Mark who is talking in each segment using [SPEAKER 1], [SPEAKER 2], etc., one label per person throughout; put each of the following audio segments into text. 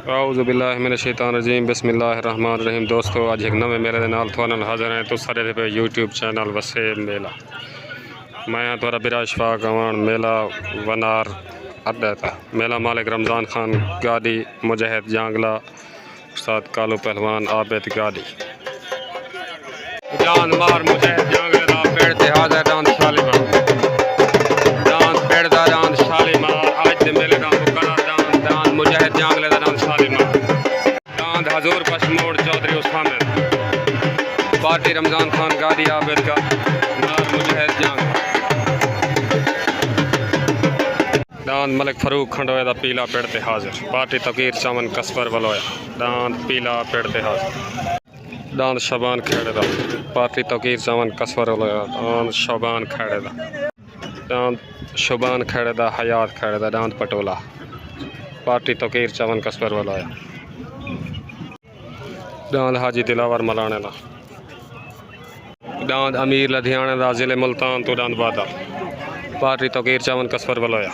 [SPEAKER 1] औज़ुबिल्लाहिमिनश्शैतानिर्रजीम बिस्मिल्लाहिर्रहमानिर्रहीम। दोस्तों अज एक नवे मेले दे नाल तुहाडे नाल हाज़िर हैं। तुस सारे पे यूट्यूब चैनल वसेब मेला। मैं हाँ तुहाडा बिरा इशफाक अवान मेला वनार अड्डा था। मेला मालिक रमज़ान खान गादी मुजाहिद जांगला उस्ताद कालू पहलवान आबिद गादी जान मार मुजाहिद जांगले दा पेड़ ते हाज़िर दान शालीमार दान पेड़ दा दान शालीमार आज दे मेले दा मुकर्रर दान मुजाहिद जांगले दा दान शालीमार दान हजूर पशमोड़ चौधरी उस्ताद पार्टी रमज़ान खान गादी आबिद का नार मुजाहिद जांग दान मलिक फरूक खंडोए दा पीला पेड़ ते हाजिर पार्टी तकीर चमन कसबर वलोया दान पीला पेड़ ते हाजिर दान शबान खेड़े दा पार्टी तकीर चमन कसबर वलोया दान शबान खेड़े दा दान शबान खेड़े दा हयात खेड़े दा दान पटोला पार्टी तकीर चमन कसबर वलोया दान हाजी दिलावर मलाने दा दान अमीर लधियाने दा जिले मुल्तान तो दान बादल पार्टी तकीर चमन कसबर वलोया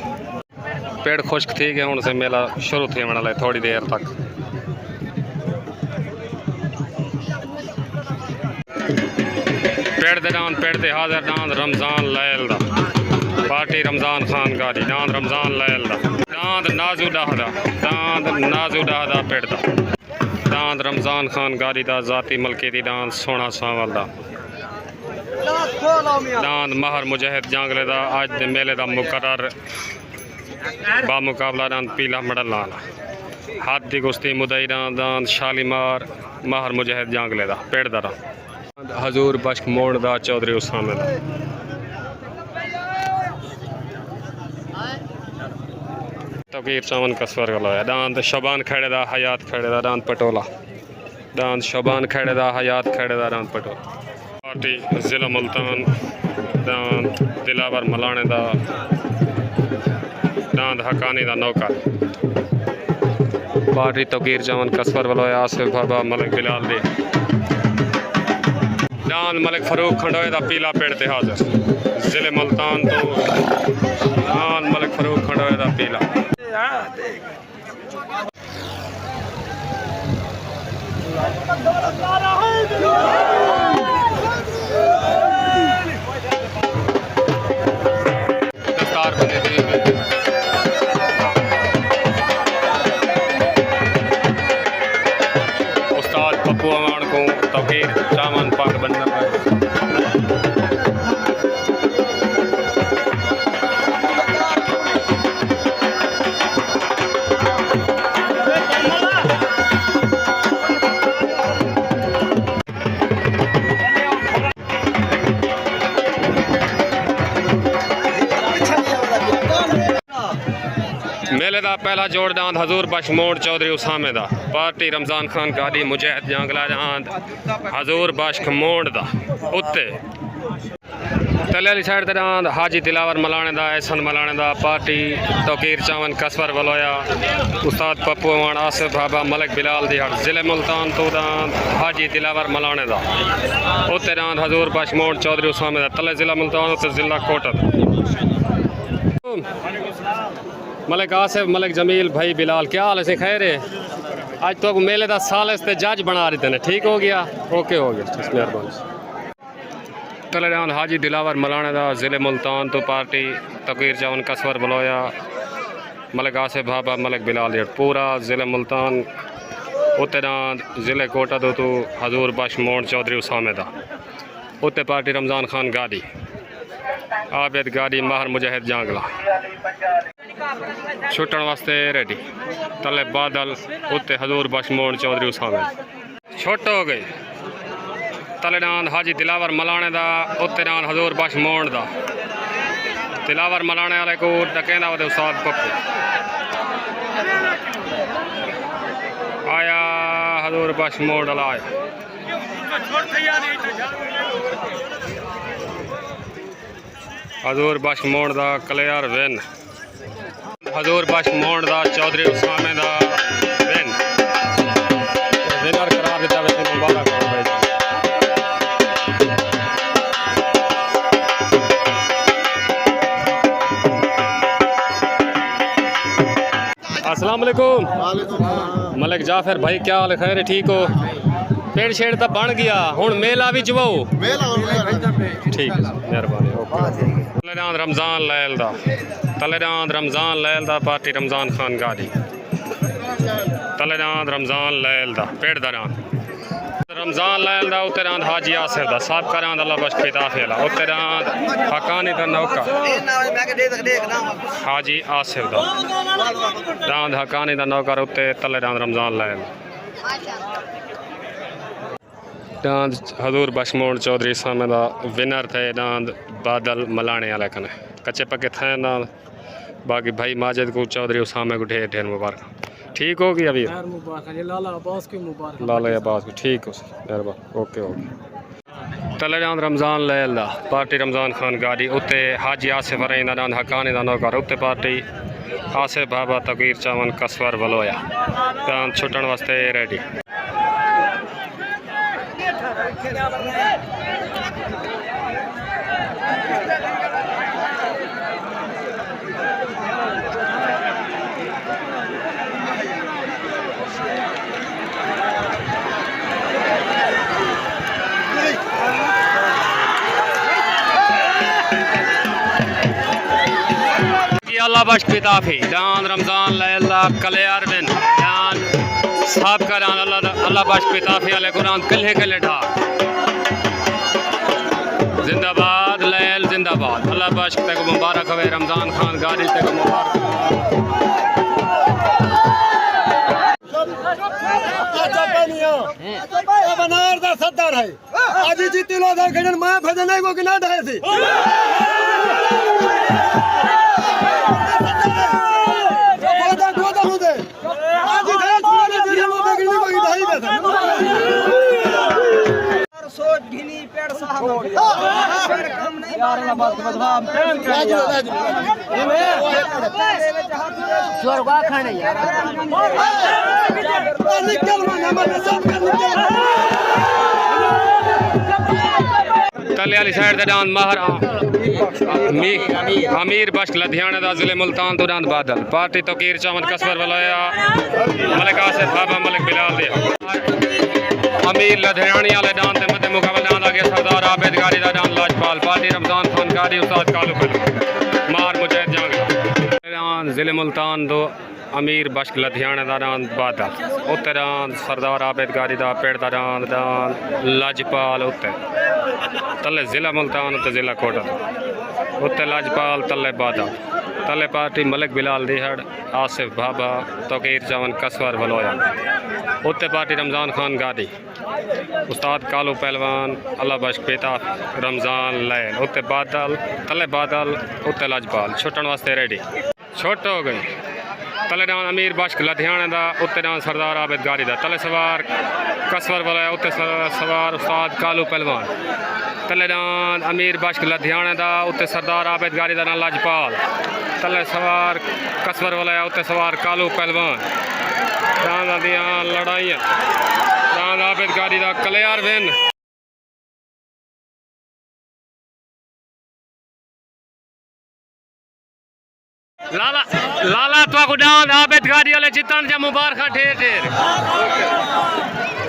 [SPEAKER 1] पेड़ खुश्क थी गए हूँ से मेला शुरू थी वाला थोड़ी देर तक पेड़ दे हाजिर दान रमज़ान लैल दा पार्टी रमज़ान खान गादी दान रमज़ान लैल दा दान नाजू डाहदा पेड़ दा दान रमज़ान खान गादी दा जाती मलकी दी दान सोना सावल दा दान महर मुजाहिद जांगले दा आज दे मेले दा मुकर्रर बामुकाबला दान पीला मडल लाना हाथ दी गुस्ती मुदई दान शालीमार महर मुजाहिद जांगले दा पेड़ दा हजूर बश्क मोड़ दा चौधरी उस्ताद दा तकीर चमन कसवर गलोया दान शबान खेड़े दा हयात खेड़े दा दान पटोला दान शबान खेड़े दा हयात खेड़े दा दान पटोला पार्टी जिला मुल्तान दान दिलावर मलाने दा दान हकानी दा नौकर पार्टी तकीर चमन कसवर वलोया आसिफ बाबा मलिक बिलाल दे दान मलिक फरूक खंडोए दा पीला पेड़ ते हाजिर जिले मुल्तान तो दान मलिक फरूक खंडोए दा पीला उस्ताद पप्पू अवान को तकीर चामन पाक बनना मेले का पहला जोड़ दांद हजूर बशमोड़ चौधरी उसामे दा पार्टी रमज़ान खान गादी मुजाहिद जांगला दांद हजूर बश्क मोड़ दा उत्ते तले वाली साइड दांद हाजी दिलावर मलाने दा एहसन मलाने दा पार्टी तकीर चमन कसबर वलोया उस्ताद पप्पू अवान आसिफ बाबा मलिक बिलाल दी हट जिले मुल्तान तो दांद हाजी दिलावर मलाने दा उत्ते दांद हजूर बशमोड़ चौधरी उसामे दा तले जिला मुल्तान उत्ते जिला कोटक मलिक आसिफ मलिक जमील भाई बिलाल क्या हाल है खैर है आज तो मेले का साल इससे जज बना रहे थे ठीक हो गया ओके हो गया मेहरबानी तले दान हाजी दिलावर मलाने का जिले मुल्तान तो पार्टी तकीर चमन कसवर बलोया मलिक आसिफ बाबा मलिक बिलाल पूरा जिले मुल्तान उत्ते दान जिले कोटा तो हजूर बशमोड़ चौधरी उसामे दा उत्ते पार्टी रमज़ान खान गादी आबिद गादी महर मुजाहिद जांगला छुट्टन वास्ते रेडी तले बादल उत्ते हजूर बशमोड़ चौधरी उसामे छुट्ट हो गए तले दान हाजी दिलावर मलाने दा उत्ते दान हजूर बशमोड़ दा दिलावर मलाने वाले को डकेंदा वदे उस्ताद पप्पू आया हजूर बशमोड़ वाला आया हजूर बशमोड़ दा क्लियर विन हजूर बशमोड़ दा चौधरी उस्ताद दा विन विनर करार दिता वैसे मुबारक हो भाई अस्सलाम वालेकुम। मलिक जाफर भाई क्या हाल है? खैर ठीक हो? पेड़ शेड़ तो बन गया हूँ मेला भी चवाओ ठीक है मेहरबानी। तलेरान रमज़ान लैल दा तलेरान रमज़ान लैल दा पार्टी रमज़ान खान गाड़ी तलेरान रमज़ान लैल दा पेड़ दरान रमज़ान लैल दा उत्तरान हाजी आसिफ दा साहब करान अल्लाह बख्श पिता फेला उत्तरान हकानी दा नौका हाजी आसिफ दा रांद हकानी दा नौकर उत्ते तलेरान रमज़ान लैल डांद हजूर बशमोड़ चौधरी सामे दा विनर थे डांद बादल मलाने वाले कने कच्चे पक्के थे डांद बाकी भाई माजिद को चौधरी उसामे को ढेर ढेर मुबारक। ठीक होगी अभी लाला अब्बास को ठीक हो मेहरबान ओके ओके। तलेरान रमज़ान लैल दा पार्टी रमज़ान खान गाड़ी उत्ते हाजी आसिफ रहींदा डांद हकानी दा नौकर उत्ते पार्टी आसिफ बाबा तकीर चावन कसवर वलोया डांद छुटन वास्ते रेडी। अल्लाह बख्श पिताफी दान रमज़ान लैला कल्यार बिन दान साहब का दान अल्लाह बख्श पिताफी अल कुरान कल्हे कल्हे ढा जिंदाबाद लैल जिंदाबाद अल्लाह बख्श तक मुबारक हवे रमज़ान खान गाड़ी तक मुबारक।
[SPEAKER 2] बनार दा सत्तर है आज जीती लो दा गजन मां भजन को किना ढाए थी
[SPEAKER 1] तले वाली साइड डांद महर अमीर बख्श लुधियाना दा जिले मुल्तान तो डांद बादल पार्टी तकीर चावन कसवर वलाया मलिक आसिफ बाबा मलिक बिलाल दे अमीर लुधियानी वाले डांद ते मध्य मुकाबले डांद आ गया सरदार आबिद गाड़ी दा डांद लाजपाल पार्टी रमज़ान खान गाड़ी उस्ताद कालू मार मुजैद जांग जिले मुल्तान दो अमीर बख्श लुधियाना दा डांद बादल उत्ते डांद सरदार आबिद गाड़ी दा पेड़ दा डांद लाजपाल उत्ते तले जिला मुल्तान उत्ते जिला कोटा उत्ते लाजपाल तले बादल तले पार्टी मलिक बिलाल दिहड़ आसिफ बाबा तकीर चावन कसवर वलोया उत्ते पार्टी रमज़ान खान गाड़ी उस्ताद कालू पहलवान अल्लाह बख्श पिता रमज़ान लैल उत्ते बादल तले बादल उत्ते लाजपाल छुटन वास्ते रेडी छुट हो गई। तले डांद अमीर बख्श लुधियाना दा उत्ते डांद सरदार आबिद गाड़ी दा तले सवार कसवर वलाया उत्ते सवार उस्ताद कालू पहलवान तले डांद अमीर बख्श लुधियाना दा उत्ते सरदार आबिद गाड़ी दा नाम लाजपाल तले सवार कसवर वलाया उत्ते सवार कालू पहलवान डांद दियां लड़ाइयां डांद आबिद गाड़ी दा कल्यार विन लाला लाला तो डांद आबिद गाड़ी वाले जितन जा मुबारक ढेर ढेर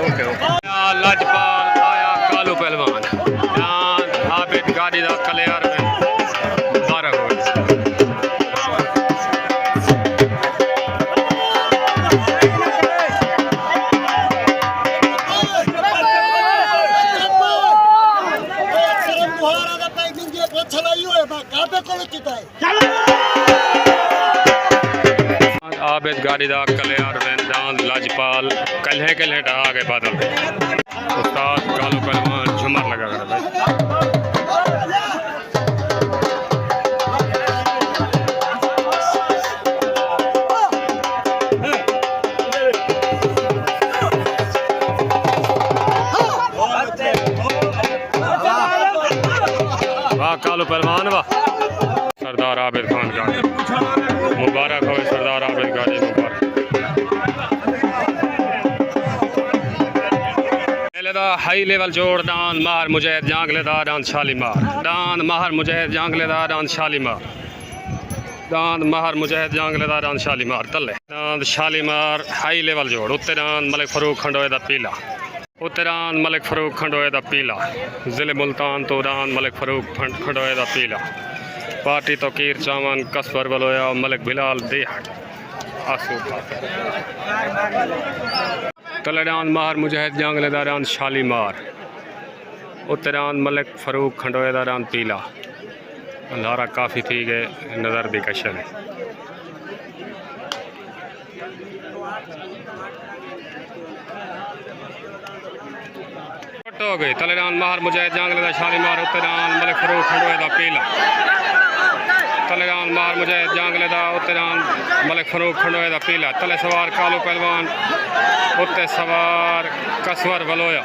[SPEAKER 1] ओके लाजपाल आया कालू पहलवान डांद आबिद गाड़ी दा कल्यार में मुबारक हो आबिद गाड़ी दा कल्यार में डांद लाजपाल कल्हे कल्हे ढा गए बादल उस्ताद कालू पहलवान झुमर लगा कर भाई वाह कालू पहलवान वाह सरदार आबिद खान गाड़ी मुबारक हो सरदार आबिद गाड़ी मुबारक। हाई लेवल जोड़ डांद मार मुजैद जांगलेदार डांद शालीमार डांद मार मुजैद जांगलेदार डांद शालीमार दांद महर मुजाहिद जंगलेदार रांद शालीमार तले दांद शालीमार हाई लेवल जोड़ उत्ते रांद मलिक फरूक खंडोए दा पीला उत्ते रांद मलिक फरूक खंडोए दा पीला ज़िले मुल्तान तो रांद मलिक फरूक खंडोए दा पीला पार्टी तोकीर चावन कसबर बलोया मलिक बिलाल देहट आसू तले रांद महर मुजाहिद जंगलेदार रांद शालीमार उत्ते रांद मलिक फरूक खंडोए दा रांद पीला अंधारा काफ़ी थी गए नज़र दी कशन हो गई तलेरान महर मुजाहिद जंगलेदार शालीमार उत्तरान मलिक फरूक खंडोए दा पीला तलेरान महर मुजाहिद जंगलेदार उत्तरान मलिक फरूक खंडोए दा पीला तले सवार कालू पहलवान उत्ते सवार कसवर बलोया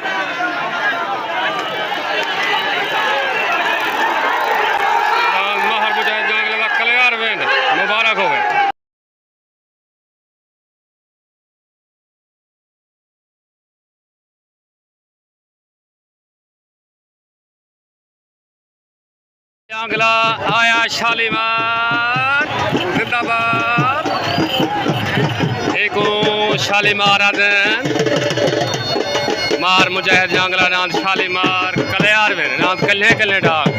[SPEAKER 1] मुबारक हो गए। अगला आया शालीमार जिंदाबाद एक शालीमार मार मुजाहिद जंगला नाम शालीमार कल्यार में नाम कल्हे कल्हे डाक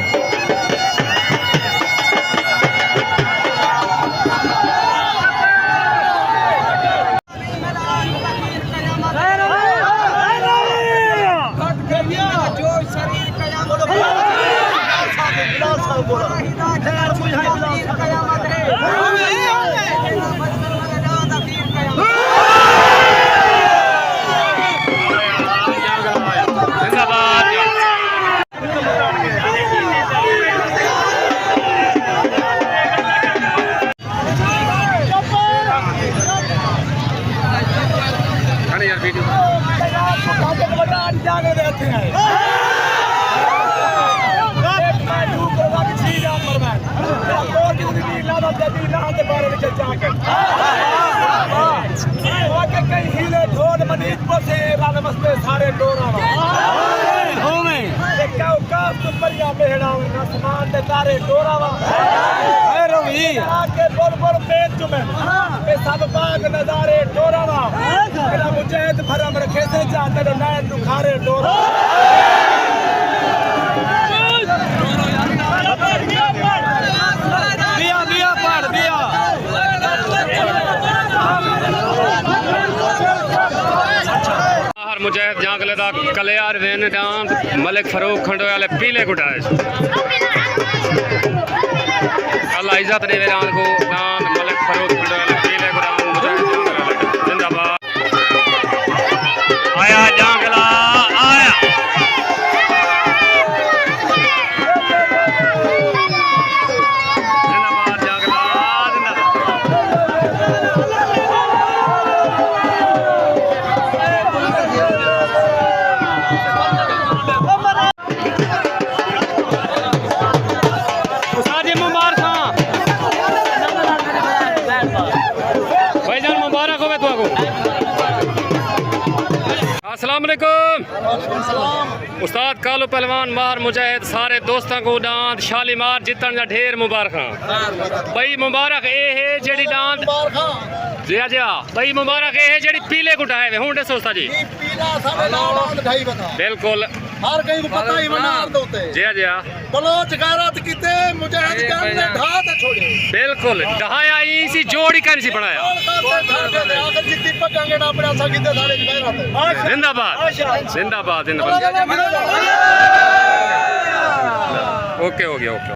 [SPEAKER 1] सारे डोरा तारे डोरा सब बाग नजारे डोरा मुजाहिद भरम रखे से चाहते नैन दुखारे डोरा दिया दिया पढ़ दिया मुजाहिद जंगलेदार कल्यार रेन डांद मलिक फरूक खंडोए वाले पीले गुटाए अल्लाह इज्जत दे वेरान को डांद मलिक फरूक खंडोए वाले पीले गुटान मुजाहिद जिंदाबाद आया जंगला आया जिंदाबाद जंगला अस्सलाम वालेकुम उस्ताद कालू पहलवान मार मुजाहिद सारे दोस्तों को डांद शालीमार जितन का ढेर मुबारक भाई मुबारक ये है जेडी डांद जी जी भाई मुबारक ये है जेडी पीले गुटाए वे हूं दोस्ता जी बिल्कुल हर कहीं को पता ही मनार दोते जी जी बलोच गैरत कीते मुजाहिद जान ने ढा ते छोड़े बिल्कुल ढाया इसी जोड़ी कैन सी बनाया अगर जितनी पकांगे ना अपना सा कीते सारे गैरत जिंदाबाद जिंदाबाद जिंदाबाद ओके हो गया ओके